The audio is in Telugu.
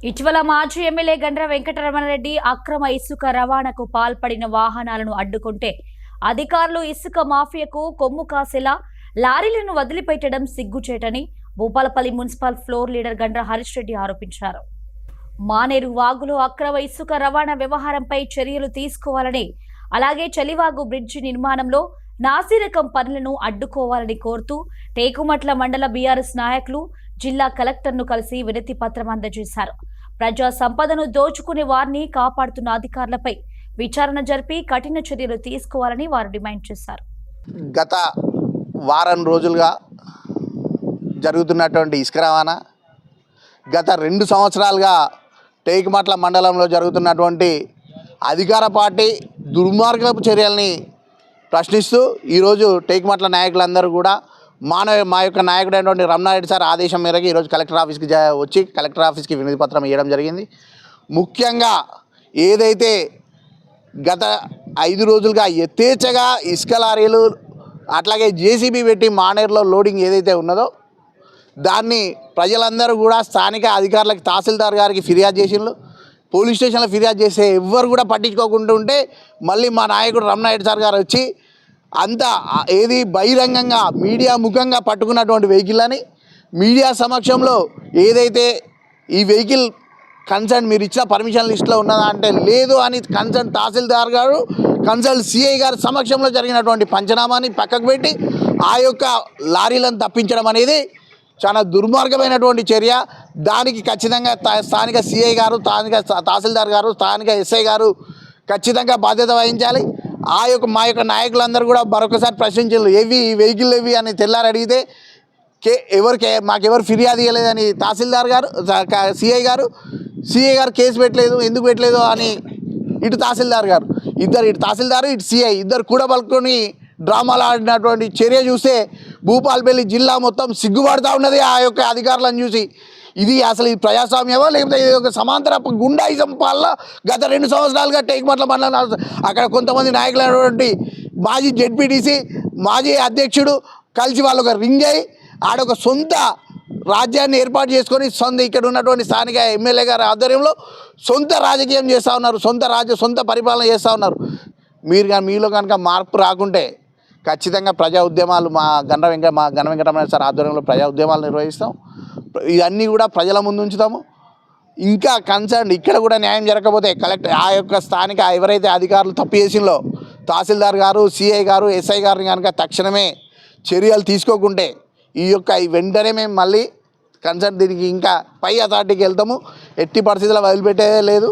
ఇటీవల మాజీ ఎమ్మెల్యే గండ్ర వెంకటరమణారెడ్డి అక్రమ ఇసుక రవాణాకు పాల్పడిన వాహనాలను అడ్డుకుంటే అధికారులు ఇసుక మాఫియాకు కొమ్ము కాసేలా లారీలను వదిలిపెట్టడం సిగ్గుచేటని Bhupalpally municipal floor leader Gandra Harish Reddy ఆరోపించారు. మానేరు వాగులో అక్రమ ఇసుక రవాణా వ్యవహారంపై చర్యలు తీసుకోవాలని, అలాగే చలివాగు బ్రిడ్జి నిర్మాణంలో నాసిరకం పనులను అడ్డుకోవాలని కోరుతూ టేకుమట్ల మండల బీఆర్ఎస్ నాయకులు జిల్లా కలెక్టర్ను కలిసి వినతి పత్రం అందజేశారు. ప్రజా సంపదను దోచుకునే వారిని కాపాడుతున్న అధికారులపై విచారణ జరిపి కఠిన చర్యలు తీసుకోవాలని వారు డిమాండ్ చేశారు. గత వారం రోజులుగా జరుగుతున్నటువంటి ఇసుక రవాణా, గత 2 సంవత్సరాలుగా టేకుమట్ల మండలంలో జరుగుతున్నటువంటి అధికార పార్టీ దుర్మార్గపు చర్యల్ని ప్రశ్నిస్తూ ఈరోజు టేకుమట్ల నాయకులందరూ కూడా మా యొక్క నాయకుడు అయినటువంటి రమణారెడ్డి సార్ ఆదేశం మేరకు ఈరోజు కలెక్టర్ ఆఫీస్కి వచ్చి కలెక్టర్ ఆఫీస్కి వినతి పత్రం ఇవ్వడం జరిగింది. ముఖ్యంగా ఏదైతే గత 5 రోజులుగా యథేచ్ఛగా ఇసుక లారీలు అట్లాగే జేసీబీ పెట్టి మానేరులో లోడింగ్ ఏదైతే ఉన్నదో దాన్ని ప్రజలందరూ కూడా స్థానిక అధికారులకు తహసీల్దార్ గారికి ఫిర్యాదు చేసిండ్రు. పోలీస్ స్టేషన్లో ఫిర్యాదు చేస్తే ఎవ్వరు కూడా పట్టించుకోకుండా ఉంటే మళ్ళీ మా నాయకుడు రమణారెడ్డి సార్ గారు వచ్చి అంతా ఏది బహిరంగంగా మీడియా ముఖంగా పట్టుకున్నటువంటి వెహికల్ అని మీడియా సమక్షంలో ఏదైతే ఈ వెహికల్ కన్సర్న్ మీరు ఇచ్చిన పర్మిషన్ లిస్ట్లో ఉన్నదా అంటే లేదు అని కన్సర్న్ తహసీల్దార్ గారు కన్సర్న్ సిఐ గారి సమక్షంలో జరిగినటువంటి పంచనామాని పక్కకు పెట్టి ఆ యొక్క లారీలను తప్పించడం అనేది చాలా దుర్మార్గమైనటువంటి చర్య. దానికి ఖచ్చితంగా స్థానిక సిఐ గారు, స్థానిక తహసీల్దార్ గారు, స్థానిక ఎస్ఐ గారు ఖచ్చితంగా బాధ్యత వహించాలి. మా యొక్క నాయకులందరూ కూడా మరొకసారి ప్రశ్నించారు, ఏవి ఈ వెహికల్ ఏవి అని తెల్లారి అడిగితే మాకెవరు ఫిర్యాదు ఇవ్వలేదని తహసీల్దార్ గారు, సిఐ గారు కేసు పెట్టలేదు, ఎందుకు పెట్టలేదు అని ఇటు తహసీల్దార్ గారు ఇటు తహసీల్దారు ఇటు సిఐ ఇద్దరు కూడా పలుకొని డ్రామాలు ఆడినటువంటి చర్య చూస్తే భూపాలపల్లి జిల్లా మొత్తం సిగ్గుపడుతూ ఉన్నది ఆ యొక్క అధికారులను చూసి. ఇది అసలు ఇది ప్రజాస్వామ్యమో లేకపోతే ఇది ఒక సమాంతర గుండాయిజం పాలన గత 2 సంవత్సరాలుగా టేకుమట్ల మండలం అక్కడ కొంతమంది నాయకులైనటువంటి మాజీ జెడ్పీటీసీ మాజీ అధ్యక్షుడు కలిసి వాళ్ళు ఒక రింగ్ అయ్యి ఆడొక సొంత రాజ్యాన్ని ఏర్పాటు చేసుకొని ఇక్కడ ఉన్నటువంటి స్థానిక ఎమ్మెల్యే గారి ఆధ్వర్యంలో సొంత రాజకీయం చేస్తూ ఉన్నారు, సొంత పరిపాలన చేస్తూ ఉన్నారు. మీలో కనుక మార్పు రాకుంటే ఖచ్చితంగా ప్రజా ఉద్యమాలు మా గండ్ర వెంకటరమణ సార్ ఆధ్వర్యంలో ప్రజా ఉద్యమాలు నిర్వహిస్తాం. ఇవన్నీ కూడా ప్రజల ముందు ఉంచుతాము. ఇంకా కన్సర్న్ ఇక్కడ కూడా న్యాయం జరగకపోతే కలెక్టర్ ఆ యొక్క స్థానిక ఎవరైతే అధికారులు తప్పు చేసిందో తహసీల్దార్ గారు, సిఐ గారు, ఎస్ఐ గారిని కనుక తక్షణమే చర్యలు తీసుకోకుంటే వెంటనే మేము మళ్ళీ కన్సర్న్ దీనికి ఇంకా పై అథారిటీకి వెళ్తాము. ఎట్టి పరిస్థితుల్లో వదిలిపెట్టేదే లేదు.